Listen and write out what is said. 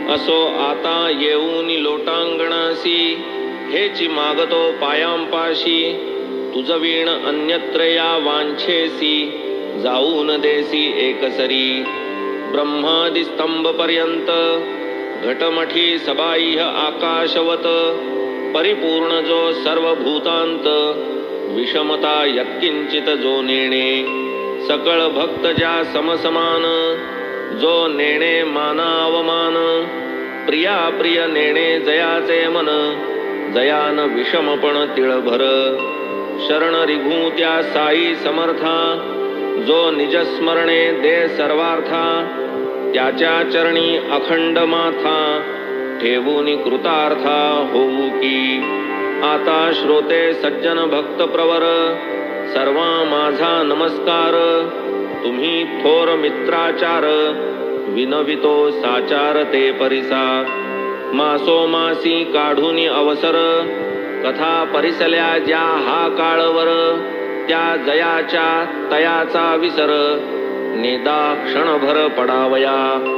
असो आता येऊन लोटांगणासी, हेची मागतो पायांपाशी. तुझ वीण अन्यत्र या वांछेसी, जाऊन देसी एकसरी. ब्रह्मादि स्तंभ पर्यंत, घटमठी सबाह्य आकाशवत. परिपूर्ण जो सर्व भूतांत, विषमता यत्किंचित जो नेणे. सकळ भक्त ज्या समसमान, जो नेणे माना अवमान. प्रिया प्रिय नेणे जयाचे मन, जयान विषमपण तिळभर. शरण रिघू त्या साई समर्था, जो निजस्मरणे दे सर्वार्था. त्याच्या चरणी अखंड माथा, ठेवून कृतार्था होऊ की. आता श्रोते सज्जन भक्त प्रवर, सर्वा माझा नमस्कार. तुम्ही थोर मित्राचार, विनवितो साचार ते परिसा. मासो मासी काढून अवसर, कथा परिसल्या ज्या हा काळवर. त्या जयाच्या तयाचा विसर, नेदा क्षणभर पडावया.